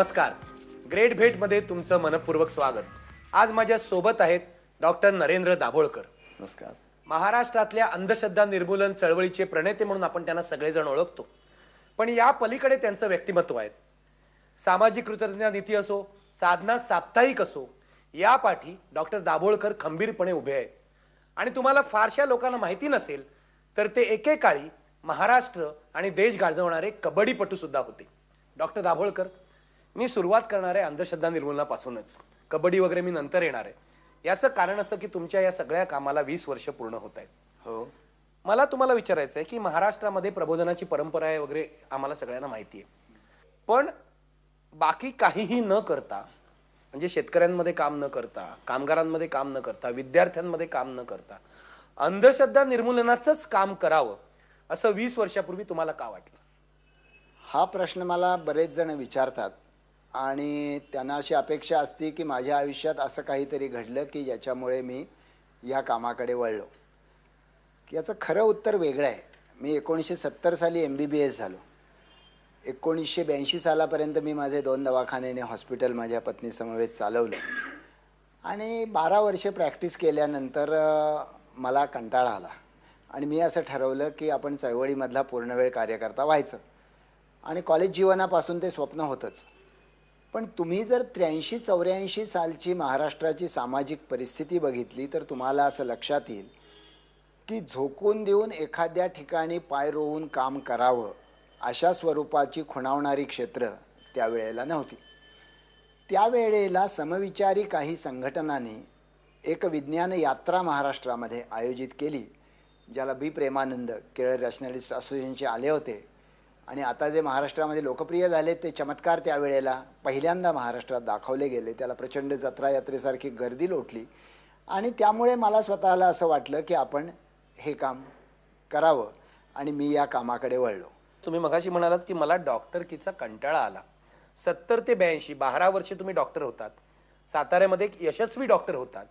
नमस्कार. ग्रेट भेटमध्ये तुमचं मनपूर्वक स्वागत. आज माझ्या सोबत आहेत डॉक्टर नरेंद्र दाभोळकर. नमस्कार. महाराष्ट्रातल्या अंधश्रद्धा निर्मूलन चळवळीचे प्रणेते म्हणून आपण त्यांना सगळेजण ओळखतो. पण या पलीकडे त्यांचं व्यक्तिमत्व आहे. सामाजिक कृतज्ञता नीती असो, साधना साप्ताहिक असो, या पाठी डॉक्टर दाभोळकर खंबीरपणे उभे आहेत. आणि तुम्हाला फारशा लोकांना माहिती नसेल तर ते एकेकाळी महाराष्ट्र आणि देश गाजवणारे कबड्डीपटू सुद्धा होते. डॉक्टर दाभोळकर, मी सुरुवात करणार आहे अंधश्रद्धा निर्मूलनापासूनच. कबड्डी वगैरे मी नंतर येणार आहे. याचं कारण असं की तुमच्या या सगळ्या कामाला 20 वर्ष पूर्ण होत आहेत. हो. मला तुम्हाला विचारायचं आहे की महाराष्ट्रामध्ये प्रबोधनाची परंपरा आहे वगैरे, आम्हाला सगळ्यांना माहिती आहे. पण बाकी काहीही न करता, म्हणजे शेतकऱ्यांमध्ये काम न करता, कामगारांमध्ये काम न करता, विद्यार्थ्यांमध्ये काम न करता अंधश्रद्धा निर्मूलनाचंच काम करावं असं 20 वर्षापूर्वी तुम्हाला का वाटलं? हा प्रश्न मला बरेच जण विचारतात आणि त्यांना अशी अपेक्षा असते की माझ्या आयुष्यात असं काहीतरी घडलं की ज्याच्यामुळे मी या कामाकडे वळलो. याचं खरं उत्तर वेगळं आहे. मी 1970 साली MBBS झालो. 1982 सालापर्यंत मी माझे 2 दवाखाने हॉस्पिटल माझ्या पत्नीसमवेत चालवलं आणि 12 वर्षे प्रॅक्टिस केल्यानंतर मला कंटाळा आला आणि मी असं ठरवलं की आपण चळवळीमधला पूर्णवेळ कार्यकर्ता व्हायचं. आणि कॉलेज जीवनापासून ते स्वप्न होतंच. पण तुम्ही जर 83-84 सालची महाराष्ट्राची सामाजिक परिस्थिती बघितली तर तुम्हाला असं लक्षात येईल की झोकून देऊन एखाद्या ठिकाणी पाय रोवून काम करावं अशा स्वरूपाची खुणावणारी क्षेत्र त्यावेळेला नव्हती. त्यावेळेला समविचारी काही संघटनांनी एक विज्ञान यात्रा महाराष्ट्रामध्ये आयोजित केली, ज्याला प्रेमानंद केरळ रॅशनलिस्ट असोसिएशनचे आले होते. आणि आता जे महाराष्ट्रामध्ये लोकप्रिय झाले ते चमत्कार त्यावेळेला पहिल्यांदा महाराष्ट्रात दाखवले गेले. त्याला प्रचंड जत्रा यात्रेसारखी गर्दी लोटली आणि त्यामुळे मला स्वतःला असं वाटलं की आपण हे काम करावं आणि मी या कामाकडे वळलो. तुम्ही मगाशी म्हणालात की मला डॉक्टरकीचा कंटाळा आला. 70 ते 82 12 वर्षे तुम्ही डॉक्टर होतात, साताऱ्यामध्ये एक यशस्वी डॉक्टर होतात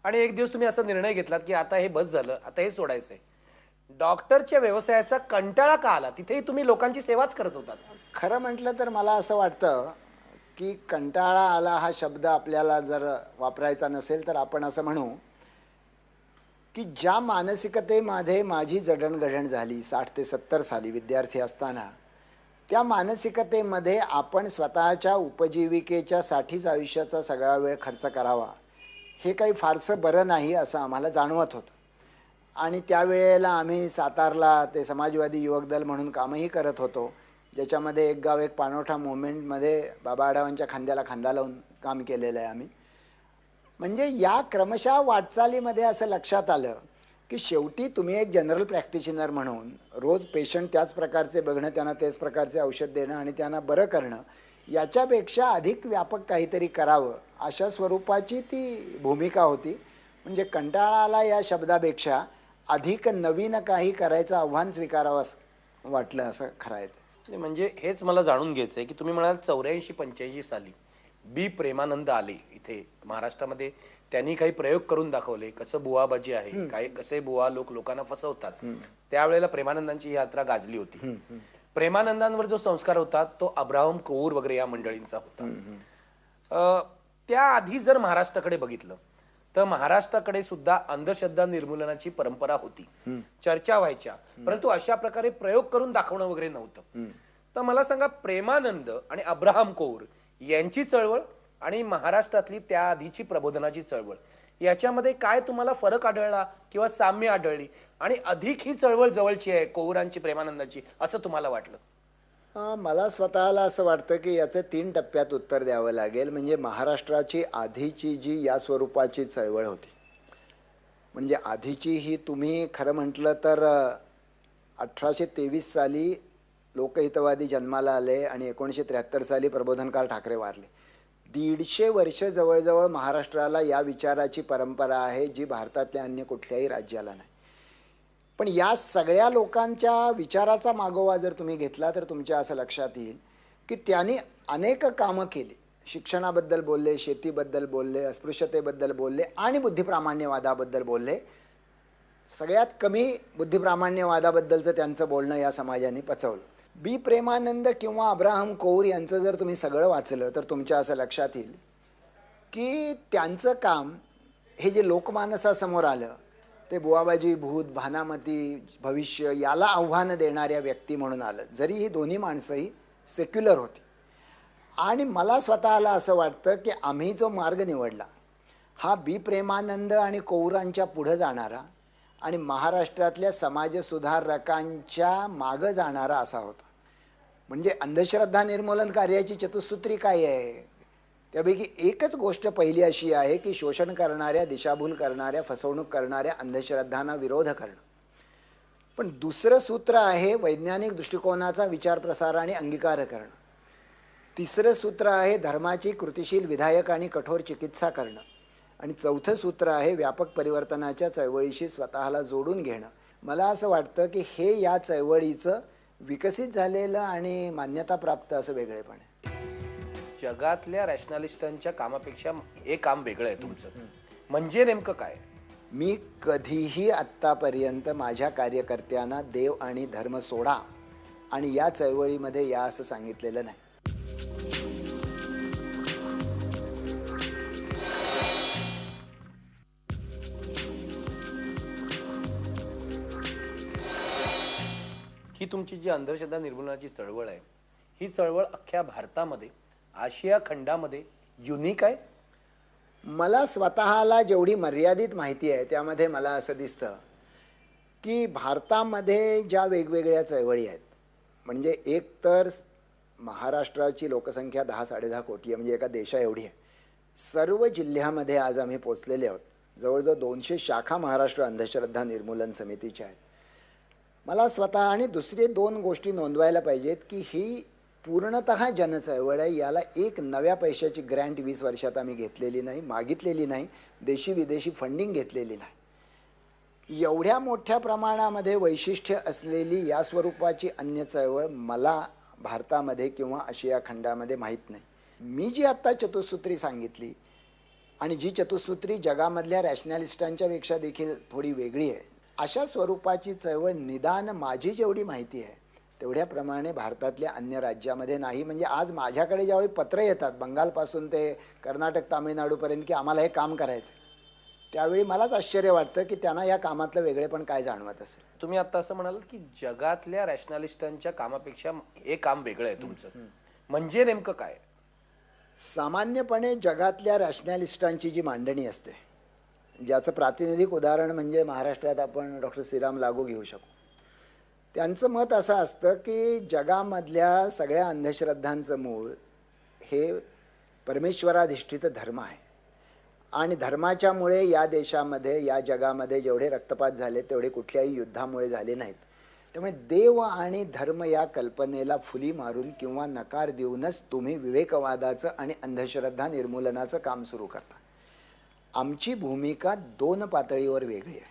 आणि एक दिवस तुम्ही असा निर्णय घेतलात की आता हे बस झालं, आता हे सोडायचंय. डॉक्टरच्या व्यवसायाचा कंटाळा का आला? तिथेही तुम्ही लोकांची सेवाच करत होतात. खरं म्हटलं तर मला असं वाटतं की कंटाळा आला हा शब्द आपल्याला जर वापरायचा नसेल तर आपण असं म्हणू की ज्या मानसिकतेमध्ये माझी जडणघडण झाली 60 ते 70 साली विद्यार्थी असताना, त्या मानसिकतेमध्ये आपण स्वतःच्या उपजीविकेच्या साठीच आयुष्याचा सगळा वेळ खर्च करावा हे काही फारसं बरं नाही असं आम्हाला जाणवत होतं. आणि त्यावेळेला आम्ही सातारला ते समाजवादी युवक दल म्हणून कामही करत होतो, ज्याच्यामध्ये एक गाव एक पाणवठा मुवमेंटमध्ये बाबा आढावांच्या खांद्याला खांदा लावून काम केलेलं आहे आम्ही. म्हणजे या क्रमशः वाटचालीमध्ये असं लक्षात आलं की शेवटी तुम्ही एक जनरल प्रॅक्टिशनर म्हणून रोज पेशंट त्याच प्रकारचे बघणं, त्यांना तेच प्रकारचे औषध देणं आणि त्यांना बरं करणं, याच्यापेक्षा अधिक व्यापक काहीतरी करावं अशा स्वरूपाची ती भूमिका होती. म्हणजे कंटाळा आला या शब्दापेक्षा अधिक नवीन काही करायचं आव्हान स्वीकारावं असं वाटलं, असं खरं आहे. म्हणजे हेच मला जाणून घ्यायचंय की तुम्ही म्हणाल 84-85 साली प्रेमानंद आले इथे महाराष्ट्रामध्ये. त्यांनी काही प्रयोग करून दाखवले, कसं बुवाबाजी आहे, काय कसे बुवा लोकांना फसवतात. त्यावेळेला प्रेमानंदांची यात्रा गाजली होती. प्रेमानंदांवर जो संस्कार होता तो अब्राहम कोऊर वगैरे या मंडळींचा होता. त्याआधी जर महाराष्ट्राकडे बघितलं तर महाराष्ट्राकडे सुद्धा अंधश्रद्धा निर्मूलनाची परंपरा होती, चर्चा व्हायच्या, परंतु अशा प्रकारे प्रयोग करून दाखवणं वगैरे नव्हतं. तर मला सांगा, प्रेमानंद आणि अब्राहम कोऊर यांची चळवळ आणि महाराष्ट्रातली त्याआधीची प्रबोधनाची चळवळ याच्यामध्ये काय तुम्हाला फरक आढळला किंवा साम्य आढळली आणि अधिक ही चळवळ जवळची आहे कोऊरांची, प्रेमानंदाची, असं तुम्हाला वाटलं? मला स्वतःला असं वाटतं की याचं 3 टप्प्यात उत्तर द्यावं लागेल. म्हणजे महाराष्ट्राची आधीची जी या स्वरूपाची चळवळ होती, म्हणजे आधीची ही तुम्ही खरं म्हटलं तर 1823 साली लोकहितवादी जन्माला आले आणि 1973 साली प्रबोधनकार ठाकरे वारले. 150 वर्ष जवळजवळ महाराष्ट्राला या विचाराची परंपरा आहे जी भारतातल्या अन्य कुठल्याही राज्याला नाही. पण या सगळ्या लोकांच्या विचाराचा मागोवा जर तुम्ही घेतला तर तुमच्या असं लक्षात येईल की त्यांनी अनेक कामं केली. शिक्षणाबद्दल बोलले, शेतीबद्दल बोलले, अस्पृश्यतेबद्दल बोलले आणि बुद्धिप्रामाण्यवादाबद्दल बोलले. सगळ्यात कमी बुद्धिप्रामाण्यवादाबद्दलचं त्यांचं बोलणं या समाजाने पचवलं. बी प्रेमानंद किंवा अब्राहम कौर यांचं जर तुम्ही सगळं वाचलं तर तुमच्या असं लक्षात येईल की त्यांचं काम हे जे लोकमानसासमोर आलं ते बुवाबाजी भूत भानामती भविष्य याला आव्हानं देणाऱ्या व्यक्ती म्हणून आलं, जरी ही दोन्ही माणसंही सेक्युलर होती. आणि मला स्वतःला असं वाटतं की आम्ही जो मार्ग निवडला हा बी प्रेमानंद आणि कौरांच्या पुढं जाणारा आणि महाराष्ट्रातल्या समाजसुधारकांच्या मागं जाणारा असा होता. म्हणजे अंधश्रद्धा निर्मूलन कार्याची चतुसूत्री काय आहे? त्यापैकी एकच गोष्ट पहिली अशी आहे की शोषण करणाऱ्या, दिशाभूल करणाऱ्या, फसवणूक करणाऱ्या अंधश्रद्धांना विरोध करणं. पण दुसरं सूत्र आहे वैज्ञानिक दृष्टिकोनाचा विचार प्रसार आणि अंगीकार करणं. तिसरं सूत्र आहे धर्माची कृतिशील विधायक आणि कठोर चिकित्सा करणं. आणि चौथं सूत्र आहे व्यापक परिवर्तनाच्या चळवळीशी स्वतःला जोडून घेणं. मला असं वाटतं की हे या चळवळीचं विकसित झालेलं आणि मान्यताप्राप्त असं वेगळेपण आहे. जगातल्या रॅशनलिस्टांच्या कामापेक्षा हे काम वेगळं आहे तुमचं, म्हणजे नेमकं काय? मी कधीही आत्तापर्यंत माझ्या कार्यकर्त्यांना देव आणि धर्म सोडा आणि या चळवळीमध्ये या असं सांगितलेलं नाही. ही तुमची जी अंधश्रद्धा निर्मूलनाची चळवळ आहे, ही चळवळ अख्ख्या भारतामध्ये, आशिया खंडामध्ये युनिक आहे. मला स्वतःला जेवढी मर्यादित माहिती आहे त्यामध्ये मला असं दिसतं की भारतामध्ये ज्या वेगवेगळ्या चळवळी आहेत, म्हणजे एक तर महाराष्ट्राची लोकसंख्या 10-10.5 कोटी आहे, म्हणजे एका देशा एवढी आहे. सर्व जिल्ह्यामध्ये आज आम्ही पोचलेले आहोत. जवळजवळ 200 शाखा महाराष्ट्र अंधश्रद्धा निर्मूलन समितीच्या आहेत. मला स्वतः आणि दुसरे 2 गोष्टी नोंदवायला पाहिजेत की ही पूर्णतः जनचळवळ आहे. याला एक नव्या पैशाची ग्रँट 20 वर्षात आम्ही घेतलेली नाही, मागितलेली नाही, देशी विदेशी फंडिंग घेतलेली नाही. एवढ्या मोठ्या प्रमाणामध्ये वैशिष्ट्य असलेली या स्वरूपाची अन्य चळवळ मला भारतामध्ये किंवा आशिया खंडामध्ये माहीत नाही. मी जी आत्ता चतुसूत्री सांगितली आणि जी चतुसूत्री जगामधल्या रॅशनॅलिस्टांच्या पेक्षा देखील थोडी वेगळी आहे, अशा स्वरूपाची चळवळ निदान माझी जेवढी माहिती आहे तेवढ्याप्रमाणे भारतातल्या अन्य राज्यामध्ये नाही. म्हणजे आज माझ्याकडे ज्यावेळी पत्र येतात बंगालपासून ते कर्नाटक तामिळनाडूपर्यंत की आम्हाला हे काम करायचं, त्यावेळी मलाच आश्चर्य वाटतं की त्यांना या कामातलं वेगळेपण काय जाणवत असेल. तुम्ही आता असं म्हणालात की जगातल्या रॅशनलिस्टांच्या कामापेक्षा हे काम वेगळं आहे तुमचं, म्हणजे नेमकं काय? सामान्यपणे जगातल्या रॅशनॅलिस्टांची जी मांडणी असते, ज्याचं प्रातिनिधिक उदाहरण म्हणजे महाराष्ट्रात आपण डॉक्टर श्रीराम लागू घेऊ शकू. त्यांचं मत असं असतं की जगामधल्या सगळ्या अंधश्रद्धांचं मूळ हे परमेश्वराधिष्ठित धर्म आहे आणि धर्माच्यामुळे या देशामध्ये, या जगामध्ये जेवढे रक्तपात झाले तेवढे कुठल्याही युद्धामुळे झाले नाहीत. त्यामुळे देव आणि धर्म या कल्पनेला फुली मारून किंवा नकार देऊनच तुम्ही विवेकवादाचं आणि अंधश्रद्धा निर्मूलनाचं काम सुरू करता. आमची भूमिका 2 पातळीवर वेगळी आहे.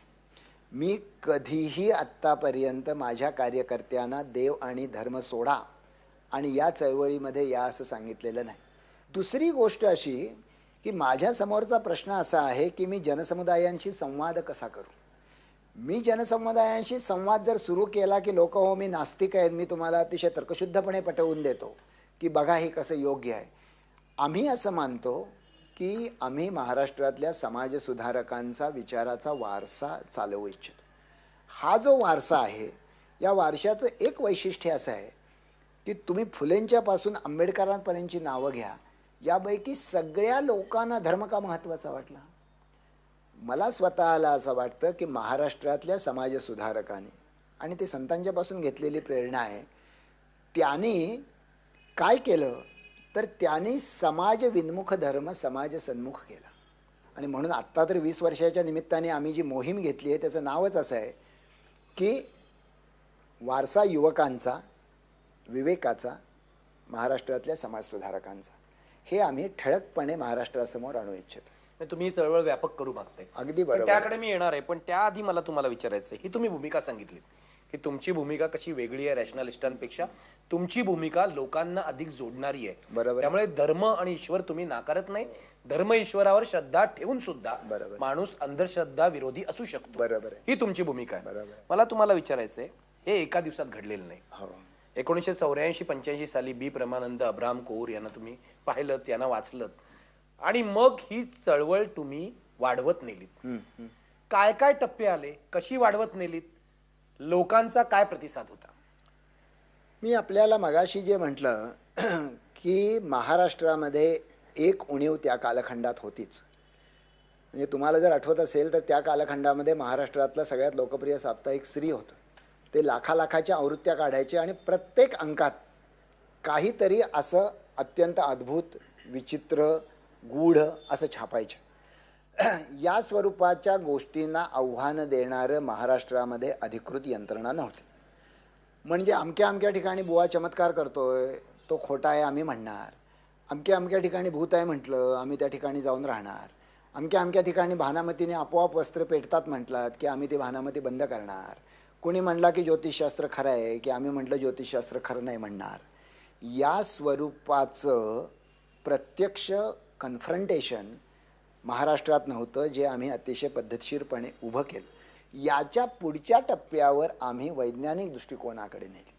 मी कधीही आत्तापर्यंत माझ्या कार्यकर्त्यांना देव आणि धर्म सोडा आणि या चळवळीमध्ये या असं सांगितलेलं नाही. दुसरी गोष्ट अशी की माझ्यासमोरचा प्रश्न असा आहे की मी जनसमुदायांशी संवाद कसा करू. मी जनसमुदायांशी संवाद जर सुरू केला की लोक हो मी नास्तिक आहे, मी तुम्हाला अतिशय तर्कशुद्धपणे पटवून देतो की बघा हे कसं योग्य आहे. आम्ही असं मानतो की आम्ही महाराष्ट्रातल्या समाजसुधारकांचा विचाराचा वारसा चालवू इच्छितो. हा जो वारसा आहे या वारशाचं एक वैशिष्ट्य असं आहे की तुम्ही फुलेंच्यापासून आंबेडकरांपर्यंतची नावं घ्या, यापैकी सगळ्या लोकांना धर्म का महत्त्वाचा वाटला? मला स्वतःला असं वाटतं की महाराष्ट्रातल्या समाजसुधारकांनी, आणि ते संतांच्यापासून घेतलेली प्रेरणा आहे, त्यांनी काय केलं तर त्यांनी समाजविन्मुख धर्म समाजसन्मुख केला. आणि म्हणून आत्ता तर 20 वर्षाच्या निमित्ताने आम्ही जी मोहीम घेतली आहे त्याचं नावच असं आहे की वारसा युवकांचा, विवेकाचा, महाराष्ट्रातल्या समाजसुधारकांचा. हे आम्ही ठळकपणे महाराष्ट्रासमोर आणू इच्छितो. तुम्ही ही चळवळ व्यापक करू मागताय. अगदी पण बरोबर. त्याकडे मी येणार आहे, पण त्याआधी मला तुम्हाला विचारायचं आहे, ही तुम्ही भूमिका सांगितली की तुमची भूमिका कशी वेगळी आहे रॅशनलिस्टांपेक्षा, तुमची भूमिका लोकांना अधिक जोडणारी आहे. बरोबर. त्यामुळे धर्म आणि ईश्वर तुम्ही नाकारत नाही. धर्म ईश्वरावर श्रद्धा ठेवून सुद्धा बरोबर. माणूस अंधश्रद्धा विरोधी असू शकतो. बरोबर आहे. ही तुमची भूमिका आहे. बरोबर. मला तुम्हाला विचारायचंय, हे एका दिवसात घडलेलं नाही. हो. 1984-85 साली बी प्रेमानंद, अब्राहम कौर यांना तुम्ही पाहिलं, यांना वाचलं आणि मग ही चळवळ तुम्ही वाढवत नेलीत. काय काय टप्पे आले, कशी वाढवत नेलीत, लोकांचा काय प्रतिसाद होता? मी आपल्याला मगाशी जे म्हटलं की महाराष्ट्रामध्ये एक उणीव त्या कालखंडात होतीच. म्हणजे तुम्हाला जर आठवत असेल तर त्या कालखंडामध्ये महाराष्ट्रातलं सगळ्यात लोकप्रिय साप्ताहिक स्त्री होतं. ते लाखाच्या आवृत्त्या काढायचे आणि प्रत्येक अंकात काहीतरी असं अत्यंत अद्भुत, विचित्र, गूढ असं छापायचे. या स्वरूपाच्या गोष्टींना आव्हान देणारं महाराष्ट्रामध्ये अधिकृत यंत्रणा नव्हती. म्हणजे अमक्या ठिकाणी बुवा चमत्कार करतोय, तो खोटा आहे आम्ही म्हणणार. अमक्या ठिकाणी भूत आहे म्हटलं, आम्ही त्या ठिकाणी जाऊन राहणार. अमक्या ठिकाणी भानामतीने आपोआप वस्त्र पेटतात म्हटलात की आम्ही ते भानामती बंद करणार. कोणी म्हणला की ज्योतिषशास्त्र खरं आहे की आम्ही म्हटलं ज्योतिषशास्त्र खरं नाही म्हणणार. या स्वरूपाचं प्रत्यक्ष कन्फ्रंटेशन महाराष्ट्रात नव्हतं, जे आम्ही अतिशय पद्धतशीरपणे उभं केलं. याच्या पुढच्या टप्प्यावर आम्ही वैज्ञानिक दृष्टिकोनाकडे नेले.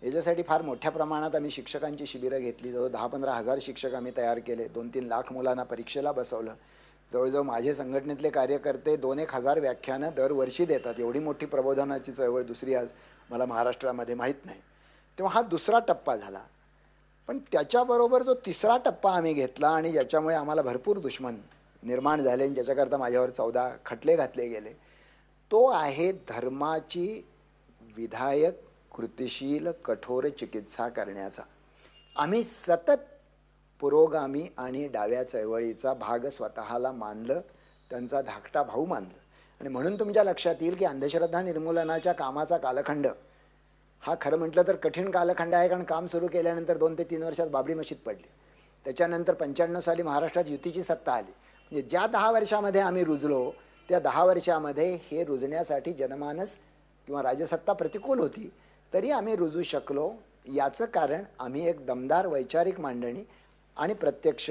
याच्यासाठी फार मोठ्या प्रमाणात आम्ही शिक्षकांची शिबिरं घेतली. जवळ 10-15 हजार शिक्षक आम्ही तयार केले. 2-3 लाख मुलांना परीक्षेला बसवलं. जवळजवळ माझे संघटनेतले कार्यकर्ते 2-1 हजार व्याख्यानं दरवर्षी देतात. एवढी मोठी प्रबोधनाची चळवळ दुसरी आज मला महाराष्ट्रामध्ये माहीत नाही. तेव्हा हा दुसरा टप्पा झाला. पण त्याच्याबरोबर जो तिसरा टप्पा आम्ही घेतला आणि ज्याच्यामुळे आम्हाला भरपूर दुश्मन निर्माण झाले आणि ज्याच्याकरता माझ्यावर 14 खटले घातले गेले, तो आहे धर्माची विधायक, कृतिशील, कठोर चिकित्सा करण्याचा. आम्ही सतत पुरोगामी आणि डाव्या चळवळीचा भाग स्वतःला मानलं, त्यांचा धाकटा भाऊ मानलं. आणि म्हणून तुमच्या लक्षात येईल की अंधश्रद्धा निर्मूलनाच्या कामाचा कालखंड हा खरं म्हटलं तर कठीण कालखंड आहे. कारण काम सुरू केल्यानंतर 2 ते 3 वर्षात बाबरी मशीद पडली. त्याच्यानंतर 95 साली महाराष्ट्रात युतीची सत्ता आली. म्हणजे ज्या 10 वर्षामध्ये आम्ही रुजलो, त्या 10 वर्षामध्ये हे रुजण्यासाठी जनमानस किंवा राजसत्ता प्रतिकूल होती, तरी आम्ही रुजू शकलो. याचं कारण आम्ही एक दमदार वैचारिक मांडणी आणि प्रत्यक्ष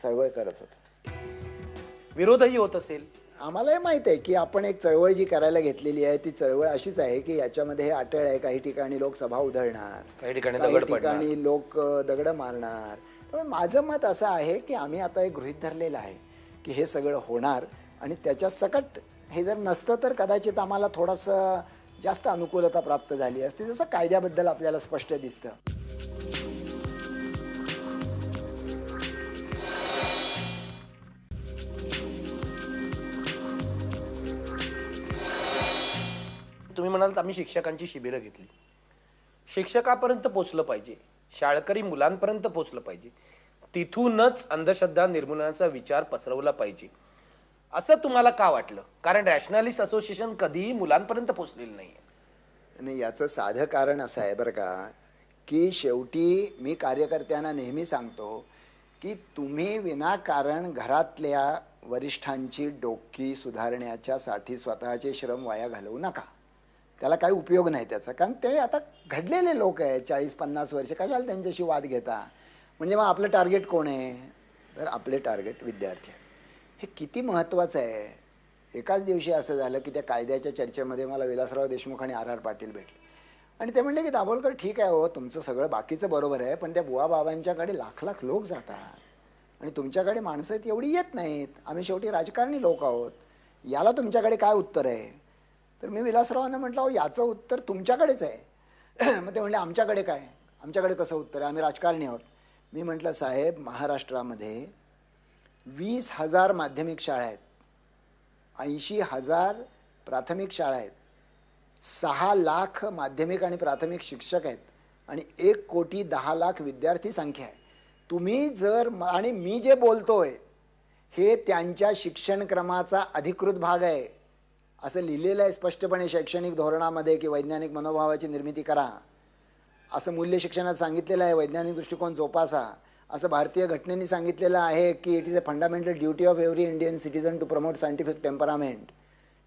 चळवळ करत होतो. विरोधही होत असेल. आम्हालाही माहीत आहे की आपण एक चळवळ जी करायला घेतलेली आहे ती चळवळ अशीच आहे की याच्यामध्ये हे अटळ आहे. काही ठिकाणी लोक सभा उधळणार, काही ठिकाणी लोक दगड मारणार. पण माझं मत असं आहे की आम्ही आता एक गृहीत धरलेलं आहे की हे सगळं होणार आणि त्याच्या सकट हे जर नसतं तर कदाचित आम्हाला थोडंसं जास्त अनुकूलता प्राप्त झाली असती, जसं कायद्याबद्दल आपल्याला स्पष्ट दिसतं. तुम्ही म्हणाल आम्ही शिक्षकांची शिबिरं घेतली. शिक्षकापर्यंत पोचलं पाहिजे, शाळकरी मुलांपर्यंत पोचलं पाहिजे, तिथूनच अंधश्रद्धा निर्मूलनाचा विचार पसरवला पाहिजे असं तुम्हाला का वाटलं? कारण रॅशनॅलिस्ट असोसिएशन कधीही मुलांपर्यंत पोचलेलं नाही. आणि याचं साधं कारण असं आहे बरं का, की शेवटी मी कार्यकर्त्यांना नेहमी सांगतो की तुम्ही विनाकारण घरातल्या वरिष्ठांची डोकी सुधारण्याच्यासाठी स्वतःचे श्रम वाया घालवू नका. त्याला काही उपयोग नाही त्याचा. कारण ते आता घडलेले लोक आहेत, 40-50 वर्ष, कशाला त्यांच्याशी वाद घेता. म्हणजे मग आपलं टार्गेट कोण आहे? तर आपले टार्गेट विद्यार्थी आहेत. हे किती महत्त्वाचं आहे. एकाच दिवशी असं झालं की त्या कायद्याच्या चर्चेमध्ये मला विलासराव देशमुख आणि R.R. पाटील भेटले आणि ते म्हणले की दाभोलकर ठीक आहे हो, तुमचं सगळं बाकीचं बरोबर आहे, पण त्या बुवा बाबांच्याकडे लाख लोक जातात आणि तुमच्याकडे माणसं एवढी येत नाहीत. आम्ही शेवटी राजकारणी लोक आहोत, याला तुमच्याकडे काय उत्तर आहे? तर मी विलासरावांना म्हटलं, अहो याचं उत्तर तुमच्याकडेच आहे. मग ते म्हणले आमच्याकडे काय? आमच्याकडे कसं उत्तर आहे? आम्ही राजकारणी आहोत. मी म्हटलं साहेब, महाराष्ट्रामध्ये 20,000 माध्यमिक शाळा आहेत, 80,000 प्राथमिक शाळा आहेत, 6 लाख माध्यमिक आणि प्राथमिक शिक्षक आहेत आणि 1,10,00,000 विद्यार्थी संख्या आहे. तुम्ही जर आणि मी जे बोलतोय हे त्यांच्या शिक्षणक्रमाचा अधिकृत भाग आहे असं लिहिलेलं आहे स्पष्टपणे शैक्षणिक धोरणामध्ये की वैज्ञानिक मनोभावाची निर्मिती करा, असं मूल्य शिक्षणात सांगितलेलं आहे. वैज्ञानिक दृष्टिकोन जोपासा असं भारतीय घटनेने सांगितलेलं आहे की it is a fundamental duty of every Indian citizen to promote scientific temperament.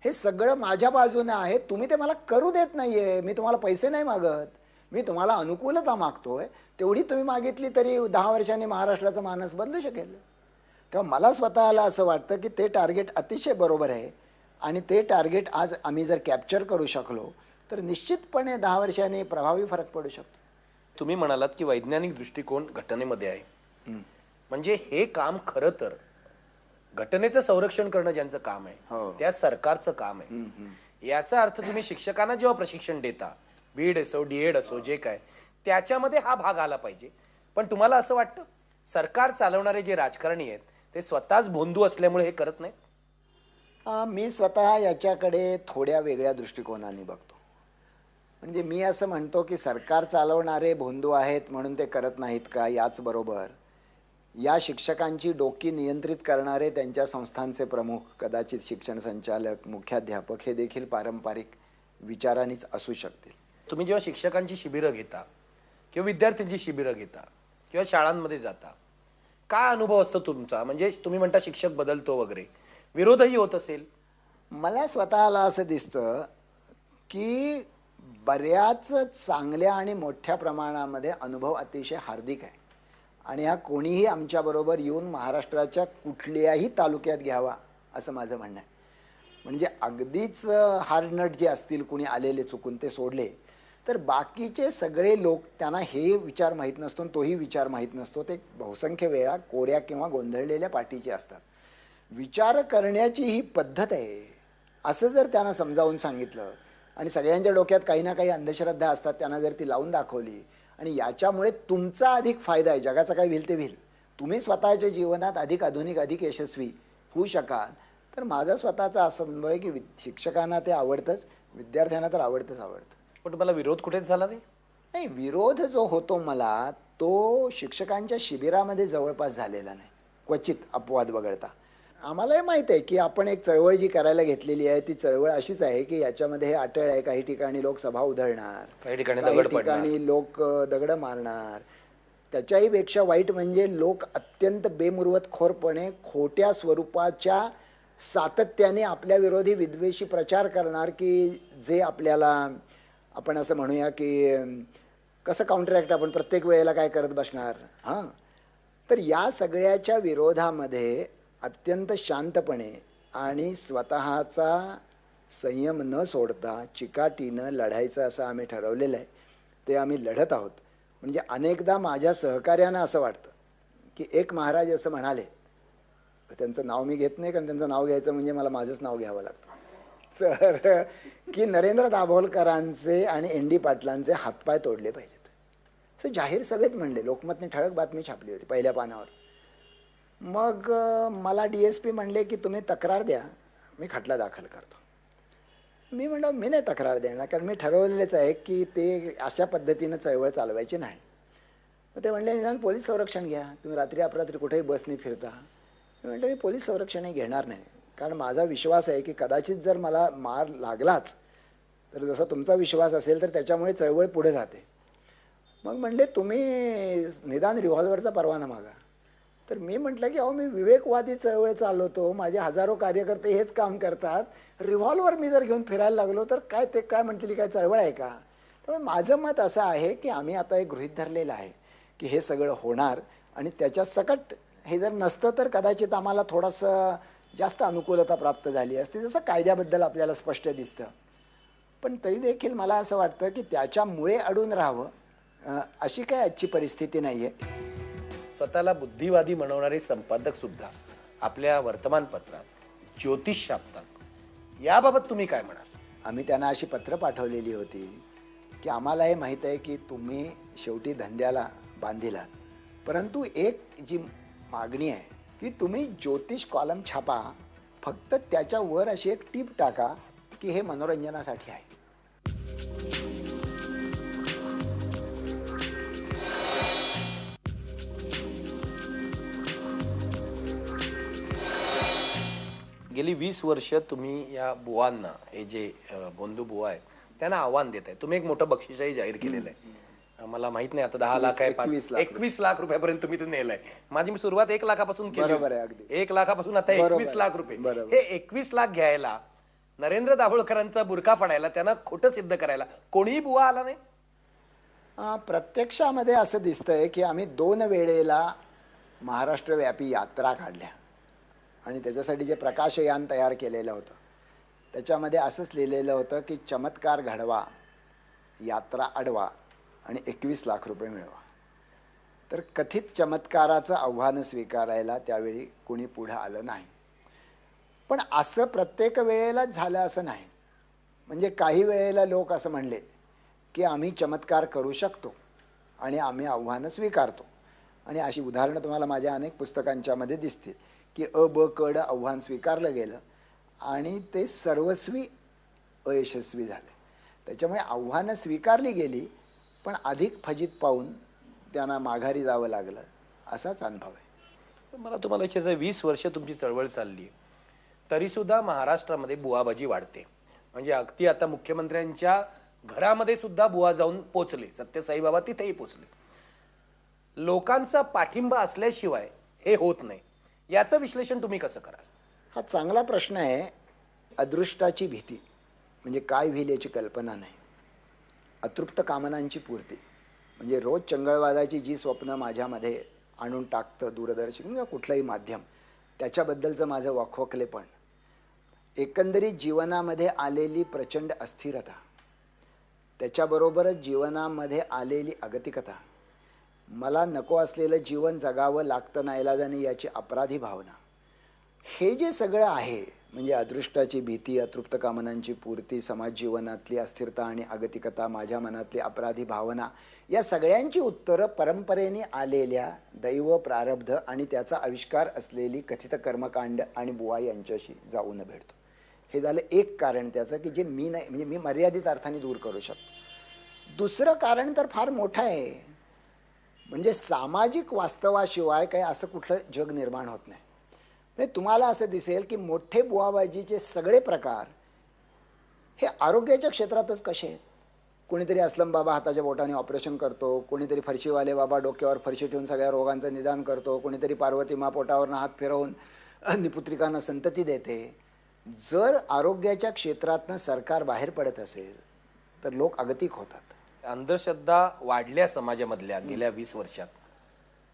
हे सगळं माझ्या बाजूने आहे. तुम्ही ते मला करू देत नाही आहे. मी तुम्हाला पैसे नाही मागत, मी तुम्हाला अनुकूलता मागतोय. तेवढी तुम्ही मागितली तरी 10 वर्षांनी महाराष्ट्राचा मानस बदलू शकेल. तेव्हा मला स्वतःला असं वाटतं की ते टार्गेट अतिशय बरोबर आहे आणि ते टार्गेट आज आम्ही जर कॅप्चर करू शकलो तर निश्चितपणे 10 वर्षांनी प्रभावी फरक पडू शकतो. तुम्ही म्हणालात की वैज्ञानिक दृष्टिकोन घटनेमध्ये आहे. म्हणजे हे काम खरं तर घटनेचं संरक्षण करणं ज्यांचं काम आहे हो. त्या सरकारचं काम आहे. याचा अर्थ तुम्ही शिक्षकांना जेव्हा प्रशिक्षण देता, बीएड असो डीएड असो जे काय, त्याच्यामध्ये हा भाग आला पाहिजे. पण तुम्हाला असं वाटतं सरकार चालवणारे जे राजकारणी आहेत ते स्वतःच भोंदू असल्यामुळे हे करत नाहीत? मी स्वतः याच्याकडे थोड्या वेगळ्या दृष्टिकोनाने बघतो. म्हणजे मी असं म्हणतो की सरकार चालवणारे भोंदू आहेत म्हणून ते करत नाहीत का, याचबरोबर या शिक्षकांची डोकी नियंत्रित करणारे त्यांच्या संस्थांचे प्रमुख, कदाचित शिक्षण संचालक, मुख्याध्यापक हे देखील पारंपरिक विचारांनीच असू शकतील. तुम्ही जेव्हा शिक्षकांची शिबिरं घेता किंवा विद्यार्थ्यांची शिबिरं घेता किंवा शाळांमध्ये जाता, काय अनुभव असतो तुमचा? म्हणजे तुम्ही म्हणता शिक्षक बदलतो वगैरे, विरोधही होत असेल. मला स्वतःला असं दिसतं की बऱ्याच चांगल्या आणि मोठ्या प्रमाणामध्ये अनुभव अतिशय हार्दिक आहे आणि हा कोणीही आमच्याबरोबर येऊन महाराष्ट्राच्या कुठल्याही तालुक्यात घ्यावा असं माझं म्हणणं आहे. म्हणजे अगदीच हार्डनट जे असतील कुणी आलेले चुकून ते सोडले तर बाकीचे सगळे लोक, त्यांना हे विचार माहीत नसतो आणि तोही विचार माहीत नसतो. ते बहुसंख्य वेळा कोऱ्या किंवा गोंधळलेल्या पाठीचे असतात. विचार करण्याची ही पद्धत आहे असं जर त्यांना समजावून सांगितलं आणि सगळ्यांच्या डोक्यात काही ना काही अंधश्रद्धा असतात, त्यांना जर ती लावून दाखवली आणि याच्यामुळे तुमचा अधिक फायदा आहे, जगाचा काय होईल ते होईल, तुम्ही स्वतःच्या जीवनात अधिक आधुनिक, अधिक यशस्वी होऊ शकाल, तर माझा स्वतःचा असा अनुभव आहे की शिक्षकांना ते आवडतंच, विद्यार्थ्यांना तर आवडतंच आवडतं. पण तुम्हाला विरोध कुठेच झाला नाही? नाही, विरोध जो होतो मला तो शिक्षकांच्या शिबिरामध्ये जवळपास झालेला नाही, क्वचित अपवाद वगळता. आम्हालाही माहीत आहे की आपण एक चळवळ जी करायला घेतलेली आहे ती चळवळ अशीच आहे की याच्यामध्ये हे अटळ आहे. काही ठिकाणी लोक सभा उधळणार, काही ठिकाणी काही दगड पडणार, ठिकाणी लोक दगड मारणार. त्याच्याही पेक्षा वाईट म्हणजे लोक अत्यंत बेमुरवतखोरपणे खोट्या स्वरूपाच्या सातत्याने आपल्या विरोधी विद्वेषी प्रचार करणार की जे आपल्याला, आपण असं म्हणूया की कसं काउंटरॅक्ट आपण प्रत्येक वेळेला काय करत बसणार. हां, तर या सगळ्याच्या विरोधामध्ये अत्यंत शांतपणे आणि स्वतःचा संयम न सोडता चिकाटीनं लढायचं असं आम्ही ठरवलेलं आहे. ते आम्ही लढत आहोत. म्हणजे अनेकदा माझ्या सहकार्यांना असं वाटतं की एक महाराज असं म्हणाले, त्यांचं नाव मी घेत नाही कारण त्यांचं नाव घ्यायचं म्हणजे मला माझंच नाव घ्यावं लागतं, तर की नरेंद्र दाभोलकरांचे आणि एन डी पाटलांचे हातपाय तोडले पाहिजेत. असं जाहीर सभेत म्हणले, लोकमतने ठळक बातमी छापली होती पहिल्या पानावर. मग मला DSP म्हणले की तुम्ही तक्रार द्या, मी खटला दाखल करतो. मी म्हणलं मी नाही तक्रार देणार कारण मी ठरवलेलंच आहे की ते अशा पद्धतीनं चळवळ चालवायची नाही. मग ते म्हणले निदान पोलीस संरक्षण घ्या, तुम्ही रात्री अपरात्री कुठेही बसने फिरता. मी म्हटलं मी पोलीस संरक्षणही घेणार नाही कारण माझा विश्वास आहे की कदाचित जर मला मार लागलाच तर जसा तुमचा विश्वास असेल तर त्याच्यामुळे चळवळ पुढे जाते. मग म्हणले तुम्ही निदान रिव्हॉल्वरचा परवाना मागा. तर मी म्हटलं की अहो मी विवेकवादी चळवळ चालवतो, माझे हजारो कार्यकर्ते हेच काम करतात, रिव्हॉल्वर मी जर घेऊन फिरायला लागलो तर काय ते काय म्हणतील, काय चळवळ आहे का? त्यामुळे माझं मत असं आहे की आम्ही आता एक गृहीत धरलेलं आहे की हे सगळं होणार आणि त्याच्या सकट हे जर नसतं तर कदाचित आम्हाला थोडंसं जास्त अनुकूलता प्राप्त झाली असते, जसं कायद्याबद्दल आपल्याला स्पष्ट दिसतं. पण तरी देखील मला असं वाटतं की त्याच्यामुळे अडून राहावं अशी काय आजची परिस्थिती नाही आहे. स्वतःला बुद्धिवादी म्हणवणारे संपादक सुद्धा आपल्या वर्तमानपत्रात ज्योतिष छापतात, याबाबत तुम्ही काय म्हणाल? आम्ही त्यांना अशी पत्र पाठवलेली होती की आम्हाला हे माहीत आहे की तुम्ही शेवटी धंद्याला बांधिलात, परंतु एक जी मागणी आहे की तुम्ही ज्योतिष कॉलम छापा, फक्त त्याच्यावर अशी एक टीप टाका की हे मनोरंजनासाठी आहे. गेली 20 वर्ष तुम्ही या बुवांना, हे जे बोंधू बुवा आहेत त्यांना आव्हान देत आहे. तुम्ही एक मोठं बक्षीसही जाहीर केलेलं आहे. मला माहित नाही आता 10 लाख आहे, 21 लाख रुपयापर्यंत तुम्ही ते नेलंय. माझी सुरुवात 1 लाखापासून केली. बरोबर आहे, अगदी 1 लाखापासून आता 21 लाख रुपये. हे 21 लाख घ्यायला, नरेंद्र दाभोळकरांचा बुरखा फाडायला, त्यांना खोटं सिद्ध करायला कोणीही बुवा आला नाही? प्रत्यक्षामध्ये असं दिसतंय की आम्ही 2 वेळेला महाराष्ट्रव्यापी यात्रा काढल्या आणि त्याच्यासाठी जे प्रकाशयान तयार केलेलं होतं त्याच्यामध्ये असंच लिहिलेलं होतं की चमत्कार घडवा, यात्रा अडवा आणि 21 लाख रुपये मिळवा. तर कथित चमत्काराचं आव्हान स्वीकारायला त्यावेळी कोणी पुढं आलं नाही. पण असं प्रत्येक वेळेलाच झालं असं नाही. म्हणजे काही वेळेला लोक असं म्हणले की आम्ही चमत्कार करू शकतो आणि आम्ही आव्हानं स्वीकारतो. आणि अशी उदाहरणं तुम्हाला माझ्या अनेक पुस्तकांच्यामध्ये दिसतील की अ ब क ड आव्हान स्वीकारलं गेलं आणि ते सर्वस्वी अयशस्वी झाले. त्याच्यामुळे आव्हानं स्वीकारली गेली, पण अधिक फजित पाहून त्यांना माघारी जावं लागलं, असाच अनुभव आहे. मला तुम्हाला विचारायचं, 20 वर्ष तुमची चळवळ चालली आहे, तरीसुद्धा महाराष्ट्रामध्ये बुवाबाजी वाढते. म्हणजे अगदी आता मुख्यमंत्र्यांच्या घरामध्ये सुद्धा बुवा जाऊन पोचले, सत्यसाई बाबा तिथेही पोचले. लोकांचा पाठिंबा असल्याशिवाय हे होत नाही. याचं विश्लेषण तुम्ही कसं कराल? हा चांगला प्रश्न आहे. अदृष्टाची भीती म्हणजे काय होईल याची कल्पना नाही. अतृप्त कामनांची पूर्ती म्हणजे रोज चंगळवादाची जी स्वप्न माझ्यामध्ये आणून टाकतं दूरदर्शन किंवा कुठलंही माध्यम, त्याच्याबद्दलचं माझं वाकवकलेपण, एकंदरीत जीवनामध्ये आलेली प्रचंड अस्थिरता, त्याच्याबरोबरच जीवनामध्ये आलेली अगतिकता, मला नको असलेलं जीवन जगावं लागतं नाईलाजाने याची अपराधी भावना, हे जे सगळं आहे म्हणजे अदृष्टाची भीती, अतृप्त कामनांची पूर्ती, समाज जीवनातली अस्थिरता आणि अगतिकता, माझ्या मनातली अपराधी भावना, या सगळ्यांची उत्तरं परंपरेने आलेल्या दैव, प्रारब्ध आणि त्याचा आविष्कार असलेली कथित कर्मकांड आणि बुवा यांच्याशी जाऊन भेटतो. हे झालं एक कारण त्याचं की जे मी नाही, म्हणजे मी मर्यादित अर्थाने दूर करू शकतो. दुसरं कारण तर फार मोठं आहे. म्हणजे सामाजिक वास्तवाशिवाय काही असं कुठलं जग निर्माण होत नाही. म्हणजे तुम्हाला असं दिसेल की मोठे बुवाबाजीचे सगळे प्रकार हे आरोग्याच्या क्षेत्रातच कसे आहेत. कोणीतरी असलम बाबा हाताच्या बोटाने ऑपरेशन करतो, कोणीतरी फरशीवाले बाबा डोक्यावर फरशी ठेवून सगळ्या रोगांचं निदान करतो, कोणीतरी पार्वती मा पोटावरनं हात फिरवून निपुत्रिकांना संतती देते. जर आरोग्याच्या क्षेत्रातनं सरकार बाहेर पडत असेल तर लोक अगतिक होतात. अंधश्रद्धा वाढल्या समाजामधल्या गेल्या 20 वर्षात.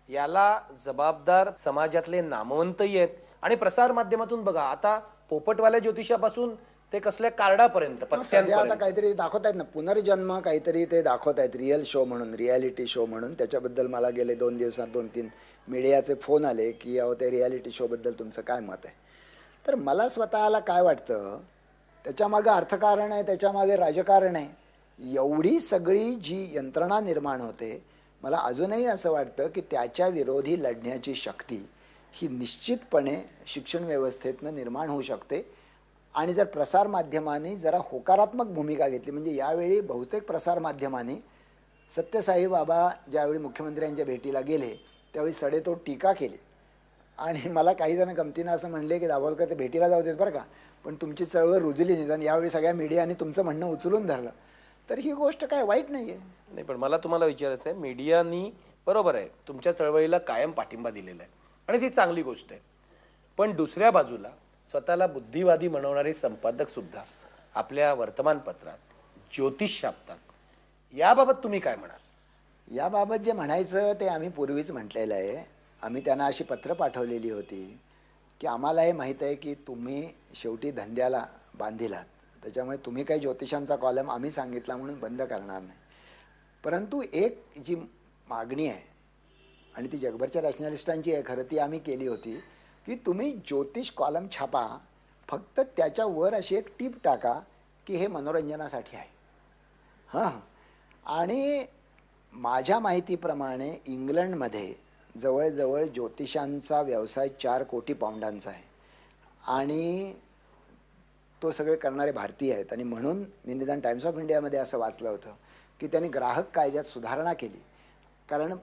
याला जबाबदार समाजातले नामवंतही आहेत आणि प्रसार माध्यमातून बघा, आता पोपटवाल्या ज्योतिषापासून ते कसल्या कार्डापर्यंत, आता पत्त्यांपर्यंत काहीतरी दाखवत आहेत ना, पुनर्जन्म काहीतरी ते दाखवत आहेत, रिअल शो म्हणून, रियालिटी शो म्हणून. त्याच्याबद्दल मला गेले 2 दिवसात 2-3 मीडियाचे फोन आले की अहो ते रियालिटी शोबद्दल तुमचं काय मत आहे. तर मला स्वतःला काय वाटतं, त्याच्यामागे अर्थकारण आहे, त्याच्यामागे राजकारण आहे. एवढी सगळी जी यंत्रणा निर्माण होते, मला अजूनही असं वाटतं की त्याच्या विरोधी लढण्याची शक्ती ही निश्चितपणे शिक्षण व्यवस्थेतनं निर्माण होऊ शकते. आणि जर प्रसारमाध्यमांनी जरा होकारात्मक भूमिका घेतली, म्हणजे यावेळी बहुतेक प्रसारमाध्यमांनी सत्यसाई बाबा ज्यावेळी मुख्यमंत्र्यांच्या भेटीला गेले त्यावेळी सडेतोड टीका केली. आणि मला काही जण गमतीनं असं म्हणले की दाभोलकर ते भेटीला जाऊ देत बरं का, पण तुमची चळवळ रुजली निदान यावेळी सगळ्या मीडियाने तुमचं म्हणणं उचलून धरलं. तर ही गोष्ट काय वाईट नाही आहे. नाही, पण मला तुम्हाला विचारायचं आहे, मीडियानी बरोबर आहे तुमच्या चळवळीला कायम पाठिंबा दिलेला आहे आणि ती चांगली गोष्ट आहे. पण दुसऱ्या बाजूला स्वतःला बुद्धिवादी म्हणवणारे संपादक सुद्धा आपल्या वर्तमानपत्रात ज्योतिष छापतात. याबाबत तुम्ही काय म्हणाल? याबाबत जे म्हणायचं ते आम्ही पूर्वीच म्हटलेलं आहे. आम्ही त्यांना अशी पत्र पाठवलेली होती की आम्हाला हे माहीत आहे की तुम्ही शेवटी धंद्याला बांधिलात, त्याच्यामुळे तुम्ही काही ज्योतिषांचा कॉलम आम्ही सांगितला म्हणून बंद करणार नाही. परंतु एक जी मागणी आहे आणि ती जगभरच्या रॅशनलिस्टांची आहे खरं, ती आम्ही केली होती की तुम्ही ज्योतिष कॉलम छापा, फक्त त्याच्यावर अशी एक टीप टाका की हे मनोरंजनासाठी आहे. हां, आणि माझ्या माहितीप्रमाणे इंग्लंडमध्ये जवळजवळ ज्योतिषांचा व्यवसाय 4 कोटी पाऊंडांचा आहे आणि तो सगळे करणारे भारतीय आहेत. आणि म्हणून मी निदान टाइम्स ऑफ इंडियामध्ये असं वाचलं होतं की त्यांनी ग्राहक कायद्यात सुधारणा केली. कारण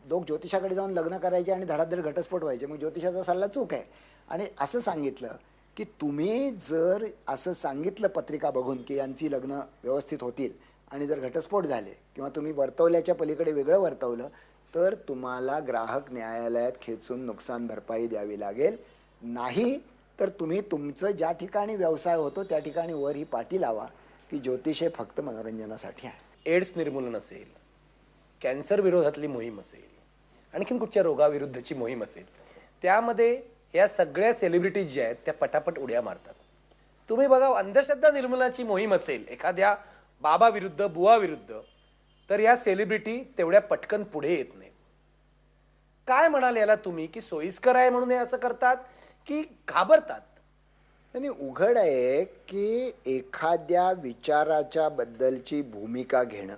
लोक ज्योतिषाकडे जाऊन लग्न करायचे आणि धडाधड घटस्फोट व्हायचे, मग ज्योतिषाचा सल्ला चूक आहे. आणि असं सांगितलं की तुम्ही जर असं सांगितलं पत्रिका बघून की यांची लग्न व्यवस्थित होतील आणि जर घटस्फोट झाले किंवा तुम्ही वर्तवल्याच्या पलीकडे वेगळं वर्तवलं तर तुम्हाला ग्राहक न्यायालयात खेचून नुकसान भरपाई द्यावी लागेल. नाही तर तुम्ही तुमचं ज्या ठिकाणी व्यवसाय होतो त्या ठिकाणी वर ही पाटी लावा की ज्योतिष हे फक्त मनोरंजनासाठी आहे. एड्स निर्मूलन असेल, कॅन्सर विरोधातली मोहीम असेल, आणखीन कुठच्या रोगाविरुद्धची मोहीम असेल, त्यामध्ये या सगळ्या सेलिब्रिटीज ज्या आहेत त्या पटापट उड्या मारतात. तुम्ही बघा, अंधश्रद्धा निर्मूलनाची मोहीम असेल, एखाद्या बाबा विरुद्ध, बुवा विरुद्ध, तर या सेलिब्रिटी तेवढ्या पटकन पुढे येत नाही. काय म्हणाल याला तुम्ही, की सोयीस्कर आहे म्हणून हे असं करतात की घाबरतात? आणि उघड आहे की एखाद्या विचाराच्या बद्दलची भूमिका घेणं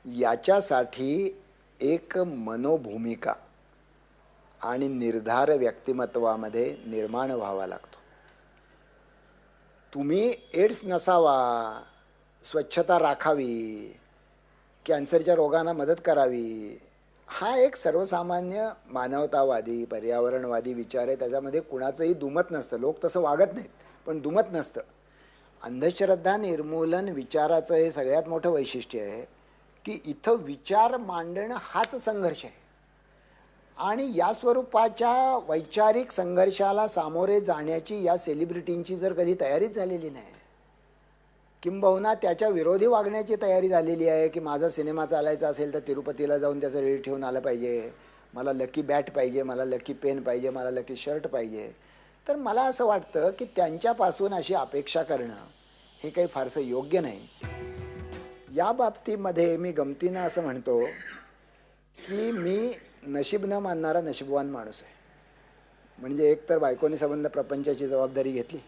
याच्यासाठी एक मनोभूमिका आणि निर्धार व्यक्तिमत्वामध्ये निर्माण व्हावा लागतो. तुम्ही एड्स नसावा, स्वच्छता राखावी, कॅन्सरच्या रोगांना मदत करावी, हा एक सर्वसामान्य मानवतावादी पर्यावरणवादी विचार आहे. त्याच्यामध्ये कुणाचंही दुमत नसतं. लोक तसं वागत नाहीत, पण दुमत नसतं. अंधश्रद्धा निर्मूलन विचाराचं हे सगळ्यात मोठं वैशिष्ट्य आहे की इथं विचार मांडणं हाच संघर्ष आहे. आणि या स्वरूपाच्या वैचारिक संघर्षाला सामोरे जाण्याची या सेलिब्रिटींची जर कधी तयारीच झालेली नाही, किंबहुना त्याच्या विरोधी वागण्याची तयारी झालेली आहे की माझा सिनेमा चालायचा असेल तर तिरुपतीला जाऊन त्याचं रेडी ठेवून आलं पाहिजे, मला लकी बॅट पाहिजे, मला लकी पेन पाहिजे, मला लकी शर्ट पाहिजे, तर मला असं वाटतं की त्यांच्यापासून अशी अपेक्षा करणं हे काही फारसं योग्य नाही. या बाबतीमध्ये मी गमतीनं असं म्हणतो की मी नशीब न मानणारा नशीबवान माणूस आहे. म्हणजे एक तर बायकोने संबंध प्रपंचाची जबाबदारी घेतली.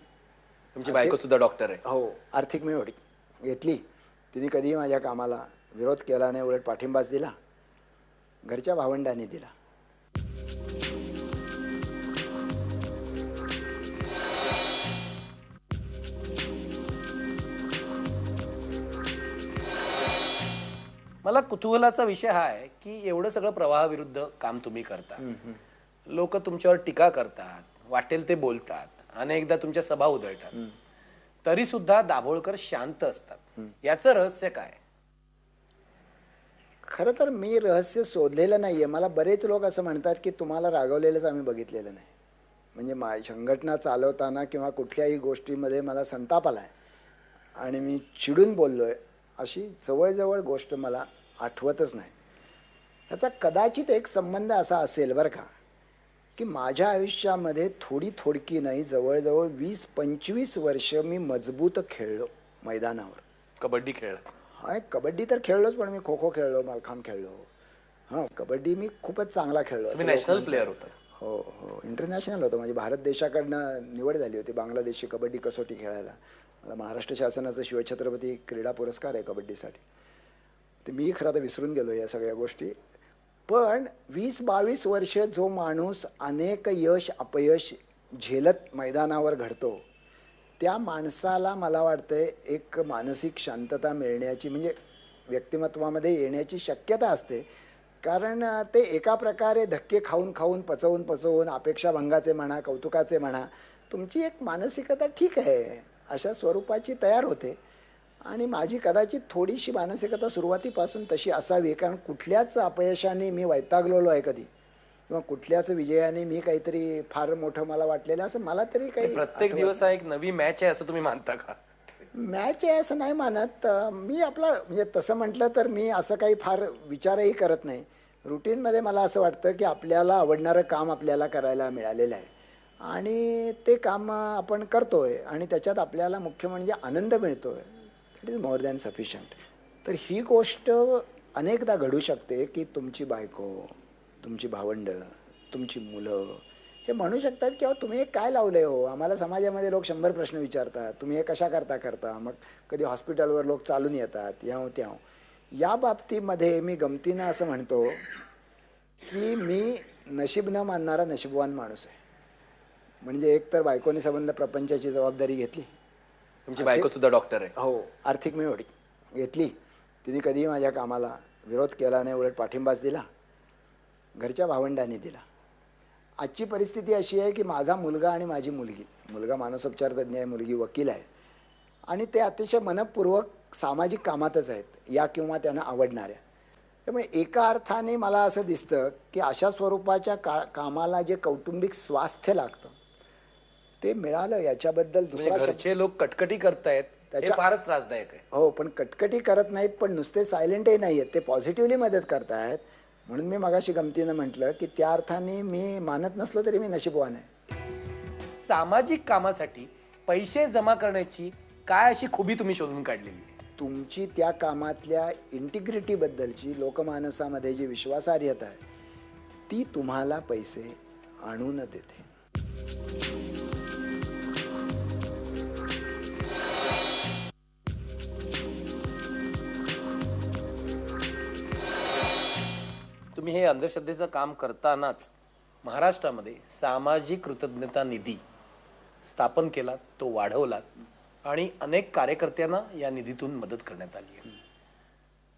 तुमची बायको सुद्धा डॉक्टर आहे. हो, आर्थिक मिळवणी घेतली. तिने कधीही माझ्या कामाला विरोध केला नाही, उलट पाठिंबाच दिला. घरच्या भावंडांनी दिला. मला कुतूहलाचा विषय हा आहे की एवढं सगळं प्रवाहाविरुद्ध काम तुम्ही करता, लोक तुमच्यावर टीका करतात, वाटेल ते बोलतात, अनेकदा तुमच्या सभा उधळतात, तरी सुद्धा दाभोळकर शांत असतात. याचं रहस्य काय? खरं तर मी रहस्य शोधलेलं नाहीये. मला बरेच लोक असं म्हणतात की तुम्हाला रागवलेलंच आम्ही बघितलेलं नाही. म्हणजे संघटना चालवताना किंवा कुठल्याही गोष्टीमध्ये मला संताप आलाय आणि मी चिडून बोललोय अशी जवळजवळ गोष्ट मला आठवतच नाही. याचा कदाचित एक संबंध असा असेल बरं का, की माझ्या आयुष्यामध्ये थोडकी नाही, जवळजवळ 20-25 वर्ष मी मजबूत खेळलो मैदानावर. कबड्डी खेळ? हा, कबड्डी तर खेळलोच, पण मी खो खो खेळलो, मलखांब खेळलो. हां, कबड्डी मी खूपच चांगला खेळलो. नॅशनल प्लेअर होता? हो हो, इंटरनॅशनल होतो. म्हणजे भारत देशाकडनं निवड झाली होती बांगलादेशची कबड्डी कसोटी खेळायला. मला महाराष्ट्र शासनाचा शिवछत्रपती क्रीडा पुरस्कार आहे कबड्डीसाठी. तर मी खरं तर विसरून गेलो या सगळ्या गोष्टी. पण 20-22 वर्ष जो माणूस अनेक यश अपयश झेलत मैदानावर घडतो, त्या माणसाला मला वाटतंय एक मानसिक शांतता मिळण्याची, म्हणजे व्यक्तिमत्वामध्ये येण्याची शक्यता असते. कारण ते एका प्रकारे धक्के खाऊन खाऊन पचवून अपेक्षाभंगाचे म्हणा, कौतुकाचे म्हणा, तुमची एक मानसिकता ठीक आहे अशा स्वरूपाची तयार होते. आणि माझी कदाचित थोडीशी मानसिकता सुरुवातीपासून तशी असावी, कारण कुठल्याच अपयशाने मी वैतागलेलो आहे कधी, किंवा कुठल्याच विजयाने मी काहीतरी फार मोठं मला वाटलेलं असं मला तरी काही. प्रत्येक दिवस हा एक नवी मॅच आहे असं तुम्ही मानता का? मॅच आहे असं नाही मानत मी. आपला म्हणजे तसं म्हटलं तर मी असं काही फार विचारही करत नाही. रुटीनमध्ये मला असं वाटतं की आपल्याला आवडणारं काम आपल्याला करायला मिळालेलं आहे आणि ते काम आपण करतोय आणि त्याच्यात आपल्याला मुख्य म्हणजे आनंद मिळतोय. That is more than sufficient. तर ही गोष्ट अनेकदा घडू शकते की तुमची बायको, तुमची भावंडं, तुमची मुलं हे म्हणू शकतात की तुम्ही हे काय लावलंय हो, आम्हाला समाजामध्ये लोक 100 प्रश्न विचारतात, तुम्ही हे कशा करता. मग कधी हॉस्पिटलवर लोक चालून येतात ह्याव त्याव. या बाबतीमध्ये मी गमतीनं असं म्हणतो की मी नशीब न मानणारा नशीबवान माणूस आहे. म्हणजे एक तर बायकोने संबंध प्रपंचाची जबाबदारी घेतली. तुमची बायको सुद्धा डॉक्टर आहे? हो, आर्थिक मिळवणी घेतली. तिने कधीही माझ्या कामाला विरोध केला नाही, उलट पाठिंबाच दिला. घरच्या भावंडांनी दिला. आजची परिस्थिती अशी आहे की माझा मुलगा आणि माझी मुलगी, मुलगा मानसोपचार तज्ज्ञ आहे, मुलगी वकील आहे, आणि ते अतिशय मनपूर्वक सामाजिक कामातच आहेत या किंवा त्यांना आवडणाऱ्या. त्यामुळे एका अर्थाने मला असं दिसतं की अशा स्वरूपाच्या कामाला जे कौटुंबिक स्वास्थ्य लागतं ते मिळालं याच्याबद्दल दुसरा. घरचे लोक कटकटी करतायत हे फारच त्रासदायक आहे. हो, पण कटकटी करत नाहीत, पण नुसते सायलेंटही नाही आहेत, ते पॉझिटिव्हली मदत करतायत. म्हणून मी मगाशी गमतीनं म्हटलं की त्या अर्थाने मी मानत नसलो तरी मी नशीबवान आहे. सामाजिक कामासाठी पैसे जमा करण्याची काय अशी खुबी तुम्ही शोधून काढलेली? तुमची त्या कामातल्या इंटिग्रिटीबद्दलची लोकमानसामध्ये जी विश्वासार्हता आहे ती तुम्हाला पैसे आणून देते. तुम्ही हे अंधश्रद्धेचं काम करतानाच महाराष्ट्रामध्ये सामाजिक कृतज्ञता निधी स्थापन केला, तो वाढवलात आणि अनेक कार्यकर्त्यांना या निधीतून मदत करण्यात आली आहे.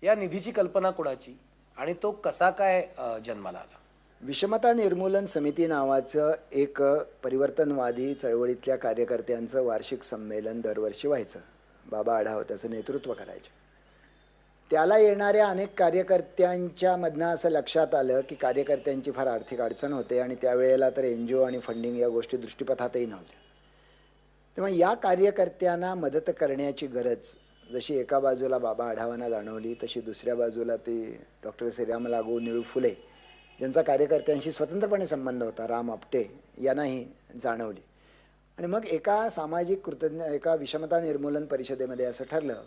या निधीची कल्पना कोणाची आणि तो कसा काय जन्माला आला? विषमता निर्मूलन समिती नावाचं एक परिवर्तनवादी चळवळीतल्या कार्यकर्त्यांचं वार्षिक संमेलन दरवर्षी व्हायचं. बाबा आढाव त्याचं नेतृत्व करायचे. त्याला येणाऱ्या अनेक कार्यकर्त्यांच्या मधनं असं लक्षात आलं की कार्यकर्त्यांची फार आर्थिक अडचण होते आणि त्यावेळेला तर NGO आणि फंडिंग या गोष्टी दृष्टीपथातही नव्हत्या. तेव्हा या कार्यकर्त्यांना मदत करण्याची गरज जशी एका बाजूला बाबा आढावांना जाणवली तशी दुसऱ्या बाजूला ती डॉक्टर श्रीराम लागू, निळू फुले ज्यांचा कार्यकर्त्यांशी स्वतंत्रपणे संबंध होता, राम आपटे यांनाही जाणवली. आणि मग एका विषमता निर्मूलन परिषदेमध्ये असं ठरलं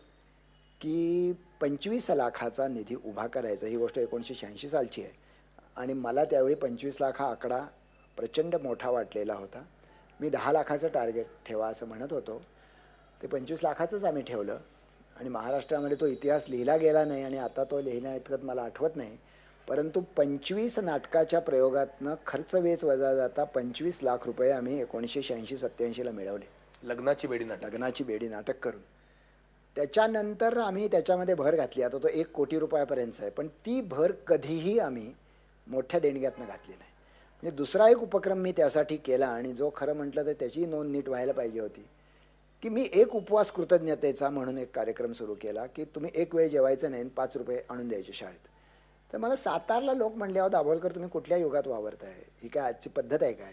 की 25 लाखाचा निधी उभा करायचा. ही गोष्ट 1986 सालची आहे आणि मला त्यावेळी 25 लाख हा आकडा प्रचंड मोठा वाटलेला होता. मी 10 लाखाचं टार्गेट ठेवा असं म्हणत होतो. ते 25 लाखाचंच आम्ही ठेवलं आणि महाराष्ट्रामध्ये तो इतिहास लिहिला गेला नाही आणि आता तो लिहिण्याइतकत मला आठवत नाही. परंतु 25 नाटकाच्या प्रयोगातनं खर्च वेच वजा जाता 25 लाख रुपये आम्ही 1986-87ला मिळवले. लग्नाची बेडी नाटक करून. त्याच्यानंतर आम्ही त्याच्यामध्ये भर घातली. आता तो 1 कोटी रुपयापर्यंत आहे, पण ती भर कधीही आम्ही मोठ्या देणग्यातनं घातली नाही. म्हणजे दुसरा एक उपक्रम मी त्यासाठी केला आणि जो खरं म्हटलं तर त्याची नोंद नीट व्हायला पाहिजे होती की मी एक उपवास कृतज्ञतेचा म्हणून एक कार्यक्रम सुरू केला की तुम्ही एक वेळ जेवायचं नाही, 5 रुपये आणून द्यायचे शाळेत. तर मला सातारला लोक म्हणले, अहो दाभोलकर तुम्ही कुठल्या युगात वावरताय, ही काय आजची पद्धत आहे काय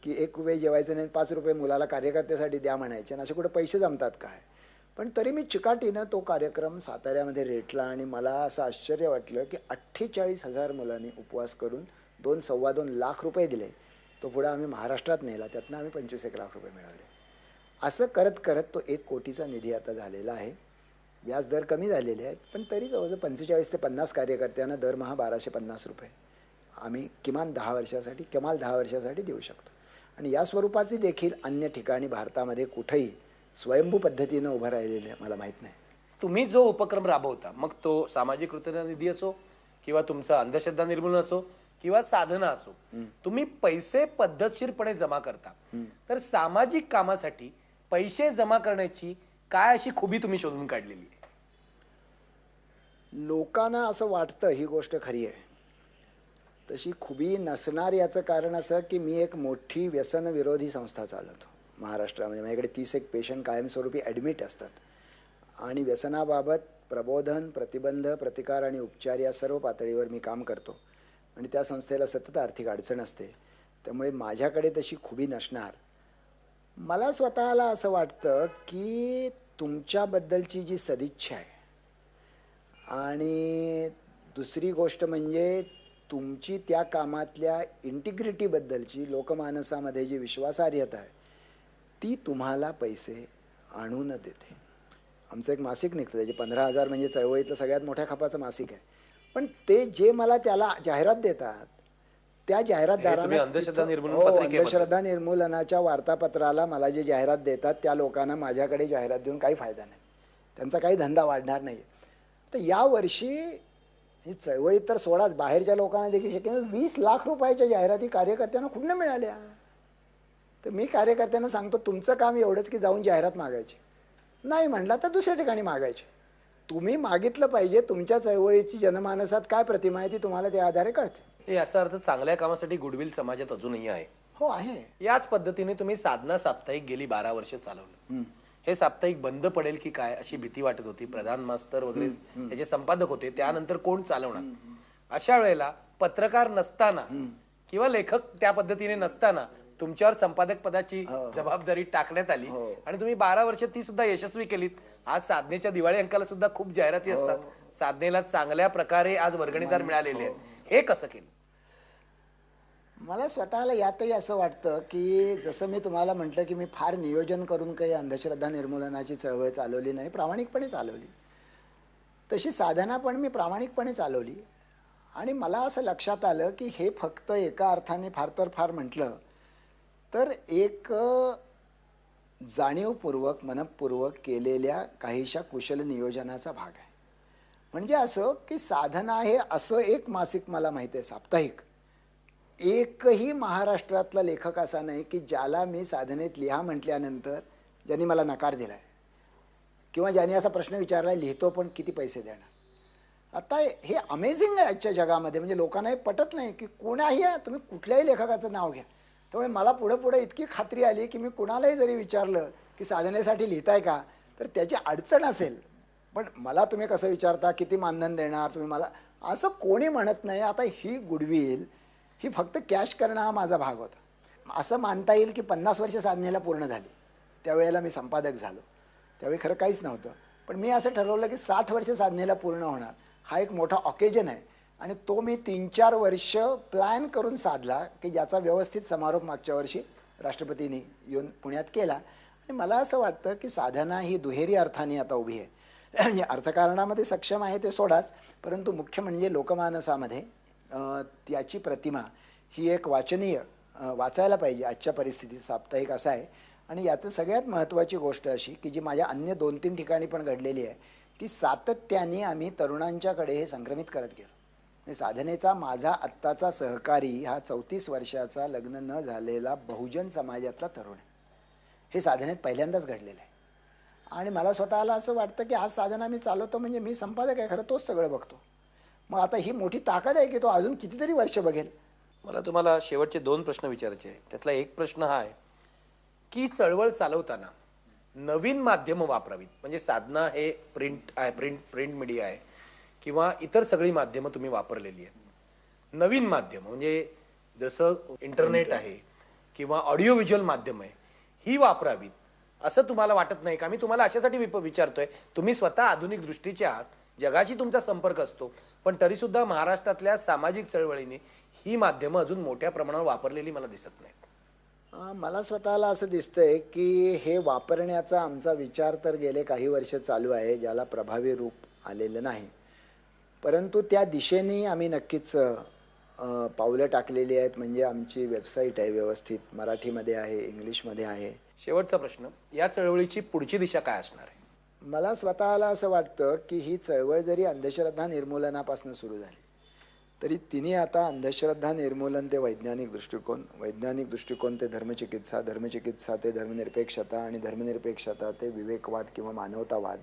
की एक वेळ जेवायचं नाही 5 रुपये मुलाला कार्यकर्त्यासाठी द्या म्हणायचे आणि असे कुठे पैसे जमतात काय. पण तरी मी चिकाटीनं तो कार्यक्रम साताऱ्यामध्ये रेटला आणि मला असं आश्चर्य वाटलं की 48,000 मुलांनी उपवास करून 2-2.25 लाख रुपये दिले. तो पुढे आम्ही महाराष्ट्रात नेला, त्यातनं आम्ही 25 लाख रुपये मिळवले. असं करत करत तो 1 कोटीचा निधी आता झालेला आहे. व्याजदर कमी झालेले आहेत, पण तरी जवळजवळ 45 ते 50 कार्यकर्त्यांना दरमहा 1250 रुपये आम्ही कमाल 10 वर्षासाठी देऊ शकतो. आणि या स्वरूपाचे देखील अन्य ठिकाणी भारतामध्ये कुठेही स्वयंभू पद्धतीनं उभं राहिलेलं मला माहीत नाही. तुम्ही जो उपक्रम राबवता, मग तो सामाजिक कृतज्ञता निधी असो किंवा तुमचा अंधश्रद्धा निर्मूलन असो किंवा साधना असो, तुम्ही पैसे पद्धतशीरपणे जमा करता. तर सामाजिक कामासाठी पैसे जमा करण्याची काय अशी खुबी तुम्ही शोधून काढलेली आहे? लोकांना असं वाटतं ही गोष्ट खरी आहे, तशी खुबी नसणार. याचं कारण असं की मी एक मोठी व्यसन विरोधी संस्था चालवतो महाराष्ट्रामध्ये. माझ्याकडे 31 पेशंट कायमस्वरूपी ॲडमिट असतात आणि व्यसनाबाबत प्रबोधन, प्रतिबंध, प्रतिकार आणि उपचार या सर्व पातळीवर मी काम करतो आणि त्या संस्थेला सतत आर्थिक अडचण असते. त्यामुळे माझ्याकडे तशी खुबी नसणार. मला स्वतःला असं वाटतं की तुमच्याबद्दलची जी सदिच्छा आहे आणि दुसरी गोष्ट म्हणजे तुमची त्या कामातल्या इंटिग्रिटीबद्दलची लोकमानसामध्ये जी विश्वासार्हता आहे ती तुम्हाला पैसे आणून देते. आमचं एक मासिक निघतं, त्याचे 15,000 म्हणजे चळवळीतलं सगळ्यात मोठ्या खपाचं मासिक आहे. पण ते जे मला त्याला जाहिरात देतात त्या जाहिरातदारांना अंधश्रद्धा निर्मूलनाच्या वार्तापत्राला मला जे जाहिरात देतात त्या लोकांना माझ्याकडे जाहिरात देऊन काही फायदा नाही, त्यांचा काही धंदा वाढणार नाही. तर यावर्षी ही चळवळीत तर सोडाच, बाहेरच्या लोकांना देखील शक्य 20 लाख रुपयाच्या जाहिराती कार्यकर्त्यांना कुठनं मिळाल्या. तर मी कार्यकर्त्यांना सांगतो तुमचं काम एवढंच की जाऊन जाहिरात मागायची, नाही म्हणला तर दुसऱ्या ठिकाणी मागायची. तुम्ही मागितलं पाहिजे. तुमच्या चळवळीची जनमानसात काय प्रतिमा आहे ती तुम्हाला त्या आधारे कळते. याचा अर्थ चांगल्या कामासाठी गुडविल समाजात अजूनही आहे. हो आहे. याच पद्धतीने तुम्ही साधना साप्ताहिक गेली 12 वर्ष चालवलं. हे साप्ताहिक बंद पडेल की काय अशी भीती वाटत होती. प्रधान मास्तर वगैरे याचे संपादक होते, त्यानंतर कोण चालवणार. अशा वेळेला पत्रकार नसताना किंवा लेखक त्या पद्धतीने नसताना तुमच्यावर संपादक पदाची जबाबदारी टाकण्यात आली आणि तुम्ही 12 वर्ष ती सुद्धा यशस्वी केलीत. आज साधनेच्या दिवाळी अंकाला सुद्धा खूप जाहिराती असतात. साधनेला चांगल्या प्रकारे आज वर्गणीदार मिळालेले आहेत. हे कसं केलं? मला स्वतःला यातही असं वाटतं की जसं मी तुम्हाला म्हटलं की मी फार नियोजन करून काही अंधश्रद्धा निर्मूलनाची चळवळ चालवली नाही, प्रामाणिकपणे चालवली. तशी साधना पण मी प्रामाणिकपणे चालवली आणि मला असं लक्षात आलं की हे फक्त एका अर्थाने फार तर फार म्हटलं तर एक जाणीवपूर्वक मनपूर्वक केलेल्या काहीशा कुशल नियोजनाचा भाग आहे. म्हणजे असं की साधना हे असं एक मासिक मला माहिती आहे साप्ताहिक, एकही महाराष्ट्रातला लेखक असा नाही की ज्याला मी साधनेत लिहा म्हटल्यानंतर ज्यांनी मला नकार दिला आहे किंवा ज्यांनी असा प्रश्न विचारला लिहितो पण किती पैसे देणार. आता हे अमेझिंग आहे आजच्या जगामध्ये. म्हणजे लोकांना हे पटत नाही की कोणाही तुम्ही कुठल्याही लेखकाचं नाव घ्या. त्यामुळे मला पुढे इतकी खात्री आली की मी कुणालाही जरी विचारलं की साधनेसाठी लिहिताय का तर त्याची अडचण असेल पण मला तुम्ही कसं विचारता किती मानधन देणार तुम्ही मला, असं कोणी म्हणत नाही. आता ही गुडविल ही फक्त कॅश करणं हा माझा भाग होता. असं मानता येईल की 50 वर्ष साधनेला पूर्ण झाली. त्यावेळेला मी संपादक झालो. त्यावेळी खरं काहीच नव्हतं. पण मी असं ठरवलं की 60 वर्ष साधनेला पूर्ण होणार हा एक मोठा ऑकेजन आहे आणि तो मी 3-4 वर्ष प्लॅन करून साधला की ज्याचा व्यवस्थित समारोप मागच्या वर्षी राष्ट्रपतींनी येऊन पुण्यात केला. आणि मला असं वाटतं की साधना ही दुहेरी अर्थाने आता उभी आहे. म्हणजे अर्थकारणामध्ये सक्षम आहे ते सोडाच, परंतु मुख्य म्हणजे लोकमानसामध्ये त्याची प्रतिमा ही एक वाचनीय वाचायला पाहिजे आजच्या परिस्थितीत साप्ताहिक असा आहे. आणि याचं सगळ्यात महत्त्वाची गोष्ट अशी की जी माझ्या अन्य 2-3 ठिकाणी पण घडलेली आहे की सातत्याने आम्ही तरुणांच्याकडे हे संक्रमित करत गेलो. साधनेचा माझा आत्ताचा सहकारी हा 34 वर्षाचा लग्न न झालेला बहुजन समाजातला तरुण आहे. हे साधनेत पहिल्यांदाच घडलेलं आहे. आणि मला स्वतःला असं वाटतं की आज साधना मी चालवतो म्हणजे मी संपादक आहे खरं, तोच सगळं बघतो. मग आता ही मोठी ताकद आहे की तो अजून कितीतरी वर्ष बघेल. मला तुम्हाला शेवटचे 2 प्रश्न विचारायचे आहे. त्यातला एक प्रश्न हा आहे की चळवळ चालवताना नवीन माध्यम वापरावीत. म्हणजे साधना हे प्रिंट आहे, प्रिंट मीडिया आहे किंवा इतर सगळी माध्यमं तुम्ही वापरलेली आहेत. नवीन माध्यम म्हणजे जसं इंटरनेट आहे किंवा ऑडिओ व्हिज्युअल माध्यम आहे ही वापरावीत असं तुम्हाला वाटत नाही का? मी तुम्हाला अशासाठी विचारतोय, तुम्ही स्वतः आधुनिक दृष्टीचे आहात, जगाशी तुमचा संपर्क असतो, पण तरी सुद्धा महाराष्ट्रातल्या सामाजिक चळवळीने ही माध्यमं अजून मोठ्या प्रमाणावर वापरलेली मला दिसत नाहीत. मला स्वतःला असं दिसतंय की हे वापरण्याचा आमचा विचार तर गेले काही वर्ष चालू आहे ज्याला प्रभावी रूप आलेलं नाही, परंतु त्या दिशेने आम्ही नक्कीच पावलं टाकलेली आहेत. म्हणजे आमची वेबसाईट आहे, व्यवस्थित मराठीमध्ये आहे, इंग्लिशमध्ये आहे. शेवटचा प्रश्न, या चळवळीची पुढची दिशा काय असणार आहे? मला स्वतःला असं वाटतं की ही चळवळ जरी अंधश्रद्धा निर्मूलनापासून सुरू झाली तरी तिने आता अंधश्रद्धा निर्मूलन ते वैज्ञानिक दृष्टिकोन ते धर्मचिकित्सा ते धर्मनिरपेक्षता आणि धर्मनिरपेक्षता ते विवेकवाद किंवा मानवतावाद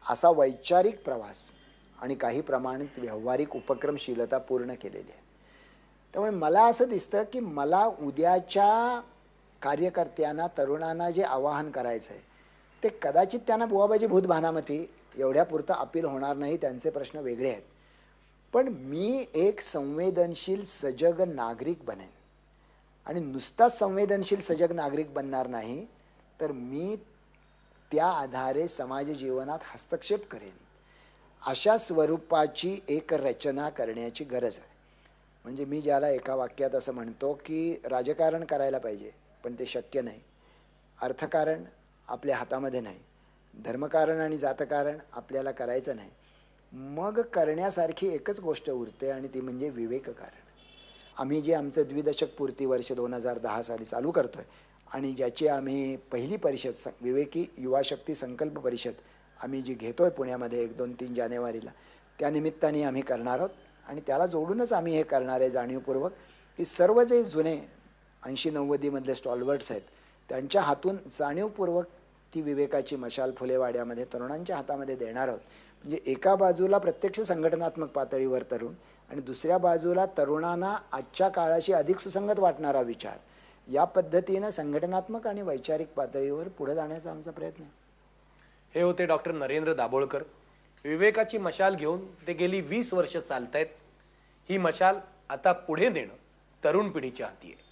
असा वैचारिक प्रवास आणि काही प्रमाणात व्यावहारिक उपक्रमशीलता पूर्ण केलेली आहे. त्यामुळे मला असं दिसतं की मला उद्याच्या कार्यकर्त्यांना तरुणांना जे आवाहन करायचं आहे ते कदाचित त्यांना बुवाबाजी भूत भानामती एवढ्यापुरतं अपील होणार नाही, त्यांचे प्रश्न वेगळे आहेत. पण मी एक संवेदनशील सजग नागरिक बनेन आणि नुसताच संवेदनशील सजग नागरिक बनणार नाही तर मी त्या आधारे समाज जीवनात हस्तक्षेप करेन अशा स्वरूपाची एक रचना करण्याची गरज आहे. म्हणजे मी ज्याला एका वाक्यात असं म्हणतो की राजकारण करायला पाहिजे पण ते शक्य नाही, अर्थकारण आपल्या हातामध्ये नाही, धर्मकारण आणि जातकारण आपल्याला करायचं नाही, मग करण्यासारखी एकच गोष्ट उरते आणि ती म्हणजे विवेककारण. आम्ही जे आमचं द्विदशक पूर्ती वर्ष 2010 साली चालू करतोय आणि ज्याची आम्ही पहिली परिषद विवेकी युवा शक्ती संकल्प परिषद आम्ही जी घेतोय पुण्यामध्ये 1-2-3 जानेवारीला, त्या निमित्ताने आम्ही करणार आहोत. आणि त्याला जोडूनच आम्ही हे करणार आहे जाणीवपूर्वक की सर्व जे जुने 80-90 मधले स्टॉलवर्ड्स आहेत त्यांच्या हातून जाणीवपूर्वक ती विवेकाची मशाल फुलेवाड्यामध्ये तरुणांच्या हातामध्ये देणार आहोत. म्हणजे एका बाजूला प्रत्यक्ष संघटनात्मक पातळीवर तरुण आणि दुसऱ्या बाजूला तरुणांना आजच्या काळाशी अधिक सुसंगत वाटणारा विचार, या पद्धतीनं संघटनात्मक आणि वैचारिक पातळीवर पुढे जाण्याचा आमचा प्रयत्न आहे. हे होते डॉक्टर नरेंद्र दाभोळकर. विवेकाची मशाल घेऊन ते गेली 20 वर्ष चालतायत. ही मशाल आता पुढे नेणं तरुण पिढीच्या हाती आहे.